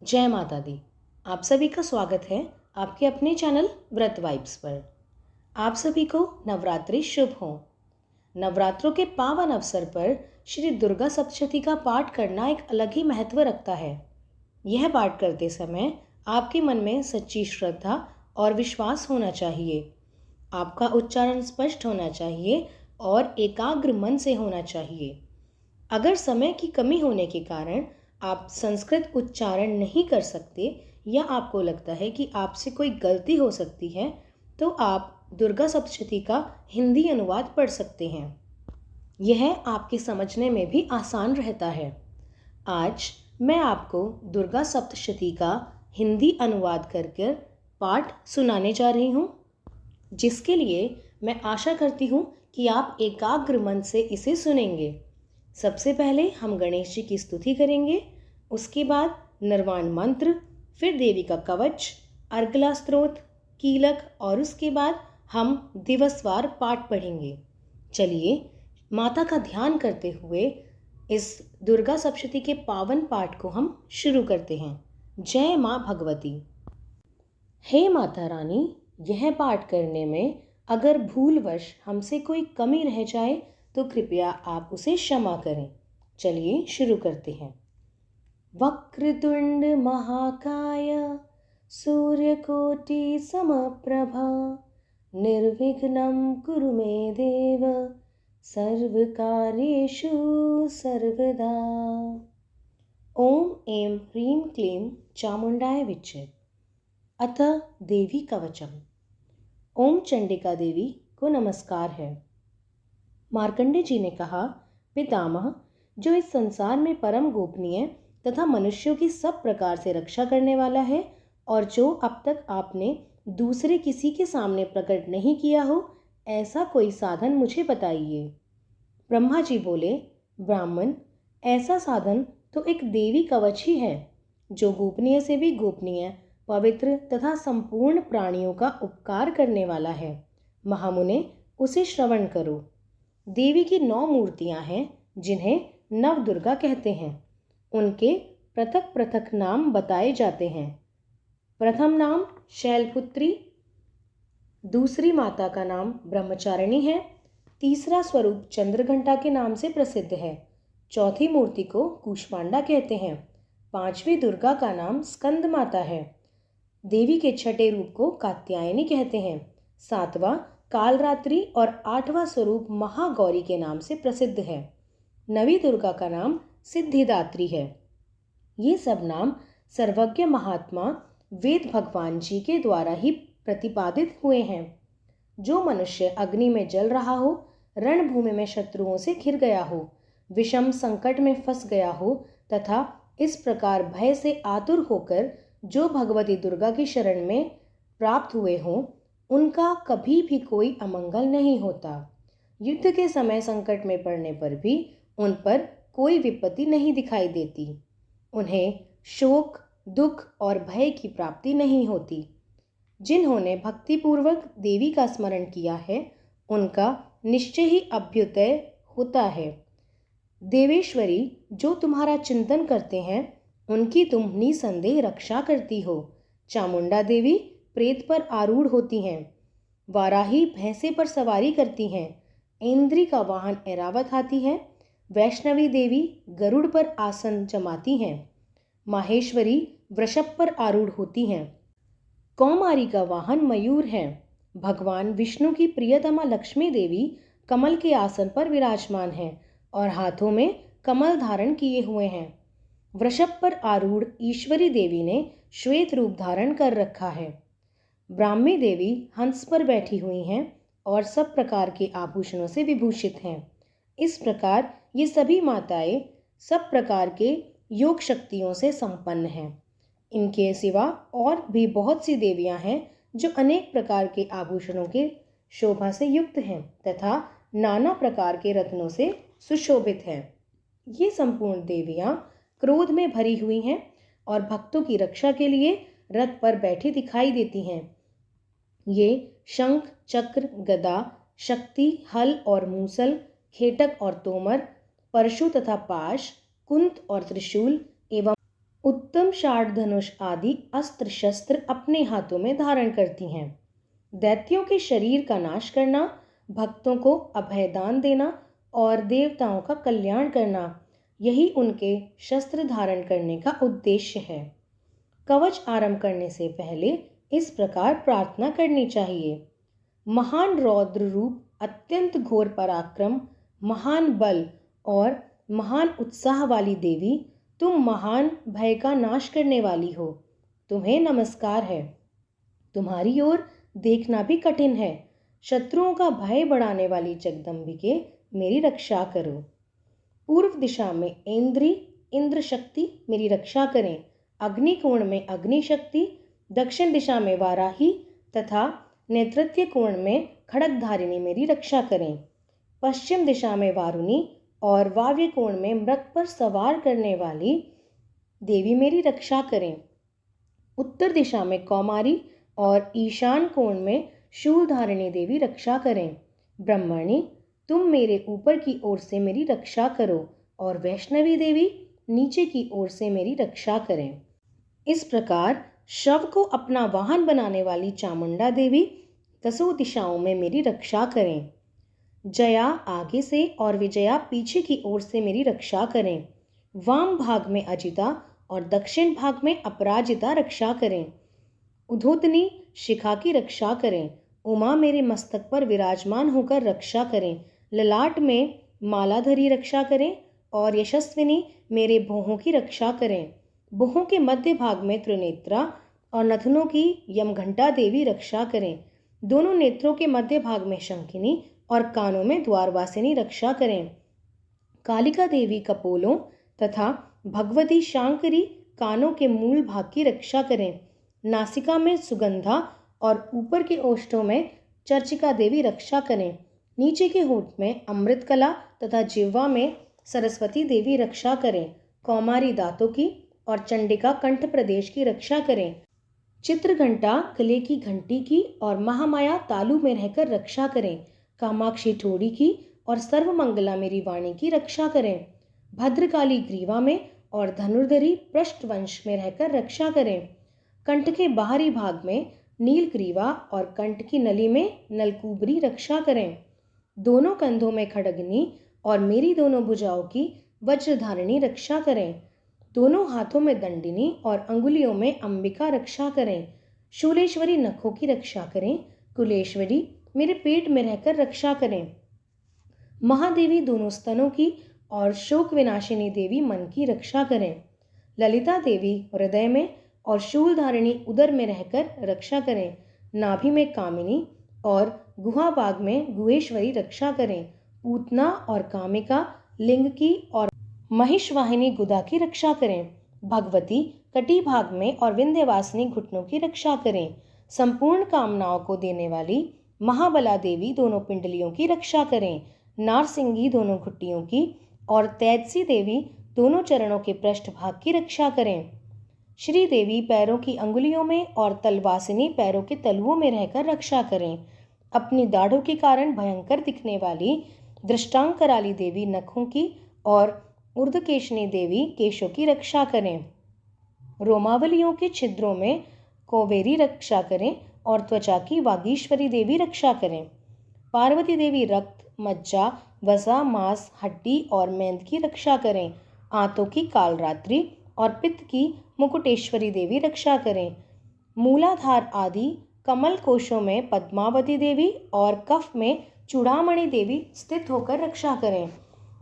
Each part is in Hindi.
जय माता दी। आप सभी का स्वागत है आपके अपने चैनल व्रत वाइब्स पर। आप सभी को नवरात्रि शुभ हो। नवरात्रों के पावन अवसर पर श्री दुर्गा सप्तशती का पाठ करना एक अलग ही महत्व रखता है। यह पाठ करते समय आपके मन में सच्ची श्रद्धा और विश्वास होना चाहिए। आपका उच्चारण स्पष्ट होना चाहिए और एकाग्र मन से होना चाहिए। अगर समय की कमी होने के कारण आप संस्कृत उच्चारण नहीं कर सकते या आपको लगता है कि आपसे कोई गलती हो सकती है, तो आप दुर्गा सप्तशती का हिंदी अनुवाद पढ़ सकते हैं। यह आपके समझने में भी आसान रहता है। आज मैं आपको दुर्गा सप्तशती का हिंदी अनुवाद कर पाठ सुनाने जा रही हूँ, जिसके लिए मैं आशा करती हूँ कि आप एकाग्र मन से इसे सुनेंगे। सबसे पहले हम गणेश जी की स्तुति करेंगे, उसके बाद निर्वाण मंत्र, फिर देवी का कवच, अर्गला स्तोत्र, कीलक और उसके बाद हम दिवसवार पाठ पढ़ेंगे। चलिए माता का ध्यान करते हुए इस दुर्गा सप्तशती के पावन पाठ को हम शुरू करते हैं। जय माँ भगवती। हे माता रानी, यह पाठ करने में अगर भूलवश हमसे कोई कमी रह जाए तो कृपया आप उसे क्षमा करें। चलिए शुरू करते हैं। वक्रतुंड महाकाय सूर्यकोटि समप्रभा निर्विघ्नं कुरु मे देव सर्वकार्येषु सर्वदा। ओम ऐं ह्रीं क्लीं चामुंडाय विच्चे। अथ देवी कवचम। ओम चंडिका देवी को नमस्कार है। मार्कंडे जी ने कहा, पितामह, जो इस संसार में परम गोपनीय तथा मनुष्यों की सब प्रकार से रक्षा करने वाला है और जो अब तक आपने दूसरे किसी के सामने प्रकट नहीं किया हो, ऐसा कोई साधन मुझे बताइए। ब्रह्मा जी बोले, ब्राह्मण, ऐसा साधन तो एक देवी कवच ही है, जो गोपनीय से भी गोपनीय, पवित्र तथा संपूर्ण प्राणियों का उपकार करने वाला है। महामुने, उसे श्रवण करो। देवी की 9 मूर्तियां हैं, जिन्हें नव दुर्गा कहते हैं। उनके पृथक पृथक नाम बताए जाते हैं। प्रथम नाम शैलपुत्री, दूसरी माता का नाम ब्रह्मचारिणी है, तीसरा स्वरूप चंद्रघंटा के नाम से प्रसिद्ध है, चौथी मूर्ति को कूष्मांडा कहते हैं, पांचवी दुर्गा का नाम स्कंद माता है, देवी के छठे रूप को कात्यायनी कहते हैं, सातवां कालरात्रि और आठवां स्वरूप महागौरी के नाम से प्रसिद्ध है। नवी दुर्गा का नाम सिद्धिदात्री है। ये सब नाम सर्वज्ञ महात्मा वेद भगवान जी के द्वारा ही प्रतिपादित हुए हैं। जो मनुष्य अग्नि में जल रहा हो, रणभूमि में शत्रुओं से घिर गया हो, विषम संकट में फंस गया हो तथा इस प्रकार भय से आतुर होकर जो भगवती दुर्गा की शरण में प्राप्त हुए हों, उनका कभी भी कोई अमंगल नहीं होता। युद्ध के समय संकट में पड़ने पर भी उन पर कोई विपत्ति नहीं दिखाई देती। उन्हें शोक, दुख और भय की प्राप्ति नहीं होती। जिन्होंने भक्तिपूर्वक देवी का स्मरण किया है, उनका निश्चय ही अभ्युदय होता है। देवेश्वरी, जो तुम्हारा चिंतन करते हैं, उनकी तुम निसंदेह रक्षा करती हो। चामुंडा देवी प्रेत पर आरूढ़ होती हैं, वाराही भैंसे पर सवारी करती हैं, इंद्री का वाहन ऐरावत हाथी है, वैष्णवी देवी गरुड़ पर आसन जमाती हैं, माहेश्वरी वृषभ पर आरूढ़ होती हैं, कौमारी का वाहन मयूर है, भगवान विष्णु की प्रियतमा लक्ष्मी देवी कमल के आसन पर विराजमान है और हाथों में कमल धारण किए हुए हैं। वृषभ पर आरूढ़ ईश्वरी देवी ने श्वेत रूप धारण कर रखा है। ब्राह्मी देवी हंस पर बैठी हुई हैं और सब प्रकार के आभूषणों से विभूषित हैं। इस प्रकार ये सभी माताएं सब प्रकार के योग शक्तियों से संपन्न हैं। इनके सिवा और भी बहुत सी देवियां हैं जो अनेक प्रकार के आभूषणों के शोभा से युक्त हैं तथा नाना प्रकार के रत्नों से सुशोभित हैं। ये संपूर्ण देवियां क्रोध में भरी हुई हैं और भक्तों की रक्षा के लिए रथ पर बैठी दिखाई देती हैं। ये शंख, चक्र, गदा, शक्ति, हल और मूसल, खेटक और तोमर, परशु तथा पाश, कुंत और त्रिशूल एवं उत्तम शार्द धनुष आदि अस्त्र शस्त्र अपने हाथों में धारण करती हैं। दैत्यों के शरीर का नाश करना, भक्तों को अभयदान देना और देवताओं का कल्याण करना, यही उनके शस्त्र धारण करने का उद्देश्य है। कवच आरंभ करने से पहले इस प्रकार प्रार्थना करनी चाहिए। महान रौद्र रूप, अत्यंत घोर पराक्रम, महान बल और महान उत्साह वाली देवी, तुम महान भय का नाश करने वाली हो। तुम्हें नमस्कार है। तुम्हारी ओर देखना भी कठिन है। शत्रुओं का भय बढ़ाने वाली जगदम्बिके, मेरी रक्षा करो। पूर्व दिशा में इंद्र शक्ति मेरी रक्षा करें। अग्निकोण में अग्नि शक्ति, दक्षिण दिशा में वाराही तथा नेतृत्व कोण में खड़गधारिणी मेरी रक्षा करें। पश्चिम दिशा में वारुणी और वाव्य कोण में मृग पर सवार करने वाली देवी मेरी रक्षा करें। उत्तर दिशा में कौमारी और ईशान कोण में शूलधारिणी देवी रक्षा करें। ब्रह्मणी, तुम मेरे ऊपर की ओर से मेरी रक्षा करो और वैष्णवी देवी नीचे की ओर से मेरी रक्षा करें। इस प्रकार शव को अपना वाहन बनाने वाली चामुंडा देवी दसों दिशाओं में मेरी रक्षा करें। जया आगे से और विजया पीछे की ओर से मेरी रक्षा करें। वाम भाग में अजिता और दक्षिण भाग में अपराजिता रक्षा करें। उद्धोतनी शिखा की रक्षा करें। उमा मेरे मस्तक पर विराजमान होकर रक्षा करें। ललाट में मालाधरी रक्षा करें और यशस्विनी मेरे भोहों की रक्षा करें। भोहों के मध्य भाग में त्रिनेत्रा और नथनों की यमघंटा देवी रक्षा करें। दोनों नेत्रों के मध्य भाग में शंखिनी और कानों में द्वारवासिनी रक्षा करें। कालिका देवी कपोलों तथा भगवती शांकरी कानों के मूल भाग की रक्षा करें। नासिका में सुगंधा और ऊपर के ओष्ठों में चर्चिका देवी रक्षा करें। नीचे के होठ में अमृतकला तथा जिह्वा में सरस्वती देवी रक्षा करें। कौमारी दांतों की और चंडिका कंठ प्रदेश की रक्षा करें। चित्रघंटा गले की घंटी की और महामाया तालु में रहकर रक्षा करें। कामाक्षी ठोड़ी की और सर्वमंगला मेरी वाणी की रक्षा करें। भद्रकाली ग्रीवा में और धनुर्धरी पृष्ठवंश में रहकर रक्षा करें। कंठ के बाहरी भाग में नीलग्रीवा और कंठ की नली में नलकूबरी रक्षा करें। दोनों कंधों में खड़गनी और मेरी दोनों भुजाओं की वज्रधारिणी रक्षा करें। दोनों हाथों में दंडिनी और अंगुलियों में अंबिका रक्षा करें। शूलेश्वरी नखों की रक्षा करें। कुलेश्वरी मेरे पेट में रहकर रक्षा करें। महादेवी दोनों स्तनों की और शोक विनाशिनी देवी मन की रक्षा करें। ललिता देवी हृदय में और शूलधारिणी उदर में रहकर रक्षा करें। नाभि में कामिनी और गुहा भाग में गुहेश्वरी रक्षा करें। पूतना और कामिका लिंग की और महिषवाहिनी गुदा की रक्षा करें। भगवती कटी भाग में और विंध्यवासिनी घुटनों की रक्षा करें। संपूर्ण कामनाओं को देने वाली महाबला देवी दोनों पिंडलियों की रक्षा करें। नारसिंगी दोनों घुट्टियों की और तैजसी देवी दोनों चरणों के पृष्ठभाग की रक्षा करें। श्री देवी पैरों की अंगुलियों में और तलवासिनी पैरों के तलुओं में रहकर रक्षा करें। अपनी दाढ़ों के कारण भयंकर दिखने वाली दृष्टांकराली देवी नखों की और ऊर्ध्वकेशनी देवी केशों की रक्षा करें। रोमावलियों के छिद्रों में कोवेरी रक्षा करें और त्वचा की वागीश्वरी देवी रक्षा करें। पार्वती देवी रक्त, मज्जा, वसा, मांस, हड्डी और मेंद की रक्षा करें। आंतों की कालरात्रि और पित्त की मुकुटेश्वरी देवी रक्षा करें। मूलाधार आदि कमल कोशों में पद्मावती देवी और कफ में चूड़ामणि देवी स्थित होकर रक्षा करें।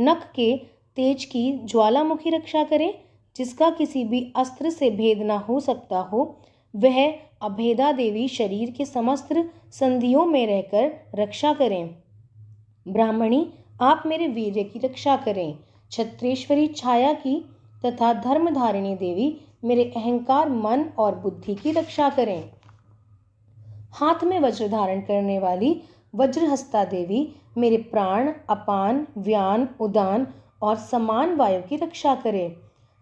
नख के तेज की ज्वालामुखी रक्षा करें। जिसका किसी भी अस्त्र से भेद न हो सकता हो, वह अभेदा देवी शरीर के समस्त संधियों में रहकर रक्षा करें। ब्राह्मणी, आप मेरे वीर्य की रक्षा करें। छत्रेश्वरी छाया की तथा धर्मधारिणी देवी मेरे अहंकार, मन और बुद्धि की रक्षा करें। हाथ में वज्र धारण करने वाली वज्रहस्ता देवी मेरे प्राण, अपान, व्यान, उदान और समान वायु की रक्षा करें।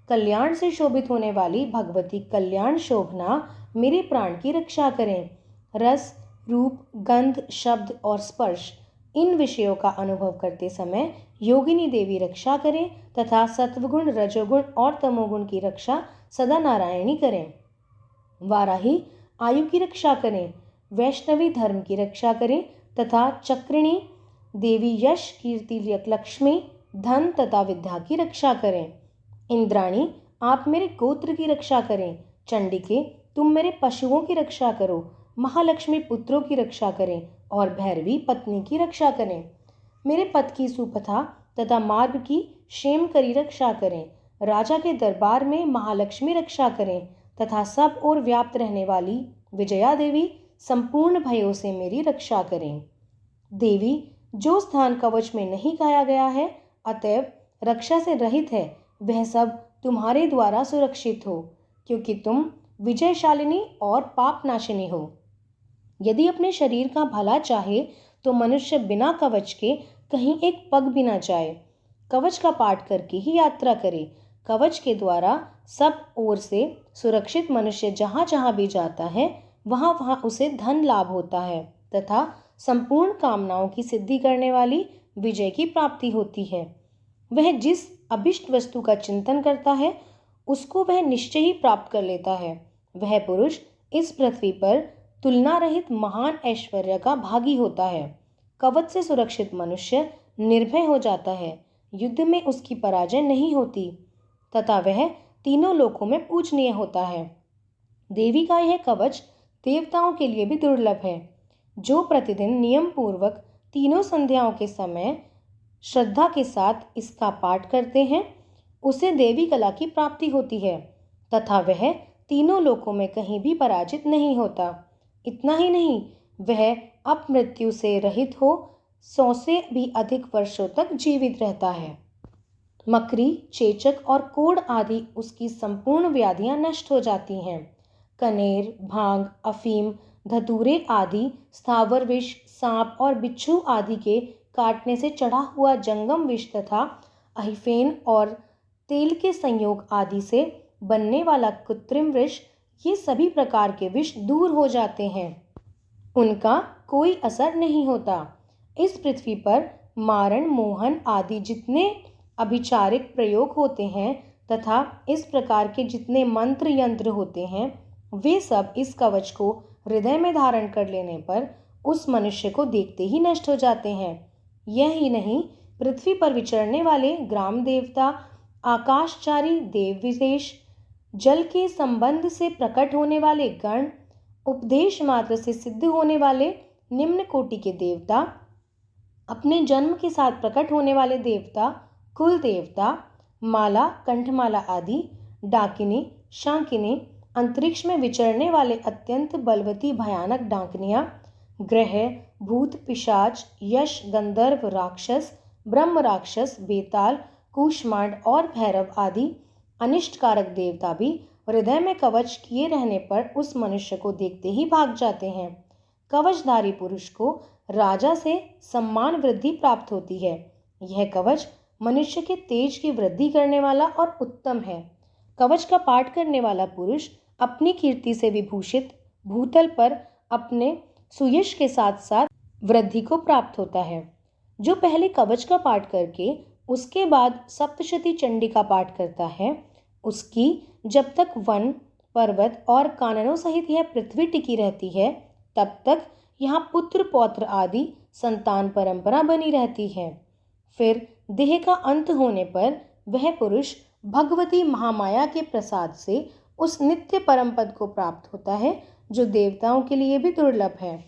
कल्याण से शोभित होने वाली भगवती कल्याण शोभना मेरे प्राण की रक्षा करें। रस, रूप, गंध, शब्द और स्पर्श, इन विषयों का अनुभव करते समय योगिनी देवी रक्षा करें तथा सत्वगुण, रजोगुण और तमोगुण की रक्षा सदा नारायणी करें। वाराही आयु की रक्षा करें, वैष्णवी धर्म की रक्षा करें तथा चक्रिणी देवी यश कीर्ति लक्ष्मी धन तथा विद्या की रक्षा करें। इंद्राणी आप मेरे गोत्र की रक्षा करें। चंडिके तुम मेरे पशुओं की रक्षा करो। महालक्ष्मी पुत्रों की रक्षा करें और भैरवी पत्नी की रक्षा करें। मेरे पथ की सुपथा तथा मार्ग की क्षेम करी रक्षा करें। राजा के दरबार में महालक्ष्मी रक्षा करें तथा सब ओर व्याप्त रहने वाली विजया देवी संपूर्ण भयों से मेरी रक्षा करें। देवी जो स्थान कवच में नहीं गाया गया है अतएव रक्षा से रहित है, वह सब तुम्हारे द्वारा सुरक्षित हो, क्योंकि तुम विजयशालिनी और पापनाशिनी हो। यदि अपने शरीर का भला चाहे तो मनुष्य बिना कवच के कहीं एक पग भी न जाए, कवच का पाठ करके ही यात्रा करे। कवच के द्वारा सब ओर से सुरक्षित मनुष्य जहाँ जहाँ भी जाता है वहाँ वहाँ उसे धन लाभ होता है तथा संपूर्ण कामनाओं की सिद्धि करने वाली विजय की प्राप्ति होती है। वह जिस अभिष्ट वस्तु का चिंतन करता है उसको वह निश्चय ही प्राप्त कर लेता है। वह पुरुष इस पृथ्वी पर तुलना रहित महान ऐश्वर्य का भागी होता है। कवच से सुरक्षित मनुष्य निर्भय हो जाता है, युद्ध में उसकी पराजय नहीं होती तथा वह तीनों लोकों में पूजनीय होता है। देवी का यह कवच देवताओं के लिए भी दुर्लभ है। जो प्रतिदिन नियम पूर्वक तीनों संध्याओं के समय श्रद्धा के साथ इसका पाठ करते हैं उसे देवी कला की प्राप्ति होती है तथा वह तीनों लोकों में कहीं भी पराजित नहीं होता। इतना ही नहीं, वह अपमृत्यु से रहित हो 100 से भी अधिक वर्षों तक जीवित रहता है। मकरी, चेचक और कोढ़ आदि उसकी संपूर्ण व्याधियां नष्ट हो जाती हैं। कनेर, भांग, अफीम, धतूरे आदि स्थावर विष, सांप और बिच्छू आदि के काटने से चढ़ा हुआ जंगम विष तथा अहिफेन और तेल के संयोग आदि से बनने वाला कृत्रिम विष, ये सभी प्रकार के विष दूर हो जाते हैं, उनका कोई असर नहीं होता। इस पृथ्वी पर मारण, मोहन आदि जितने अभिचारिक प्रयोग होते हैं तथा इस प्रकार के जितने मंत्र यंत्र होते हैं वे सब इस कवच को हृदय में धारण कर लेने पर उस मनुष्य को देखते ही नष्ट हो जाते हैं। यह ही नहीं, पृथ्वी पर विचरने वाले ग्राम देवता, आकाशचारी देव विशेष, जल के संबंध से प्रकट होने वाले गण, उपदेश मात्र से सिद्ध होने वाले निम्न कोटि के देवता, अपने जन्म के साथ प्रकट होने वाले देवता, कुल देवता, माला, कंठमाला आदि, डाकिनी, शांकिनी, अंतरिक्ष में विचरने वाले अत्यंत बलवती भयानक डाकनियां, ग्रह, भूत, पिशाच, यश, गंधर्व, राक्षस, ब्रह्म राक्षस, बेताल, कूष्मांड और भैरव आदि अनिष्टकारक देवता भी हृदय में कवच किए रहने पर उस मनुष्य को देखते ही भाग जाते हैं। कवचधारी पुरुष को राजा से सम्मान वृद्धि प्राप्त होती है। यह कवच मनुष्य के तेज की वृद्धि करने वाला और उत्तम है। कवच का पाठ करने वाला पुरुष अपनी कीर्ति से विभूषित भूतल पर अपने सुयश के साथ साथ वृद्धि को प्राप्त होता है। जो पहले कवच का पाठ करके उसके बाद सप्तशती चंडी का पाठ करता है, उसकी जब तक वन, पर्वत और काननों सहित यह पृथ्वी टिकी रहती है, तब तक यहाँ पुत्र पौत्र आदि संतान परंपरा बनी रहती है। फिर देह का अंत होने पर वह पुरुष भगवती महामाया के प्रसाद से उस नित्य परम पद को प्राप्त होता है जो देवताओं के लिए भी दुर्लभ है।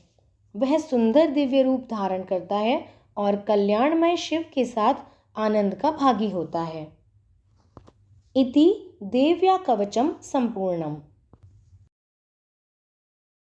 वह सुंदर दिव्य रूप धारण करता है और कल्याणमय शिव के साथ आनंद का भागी होता है। इति देव्या कवचम संपूर्णम।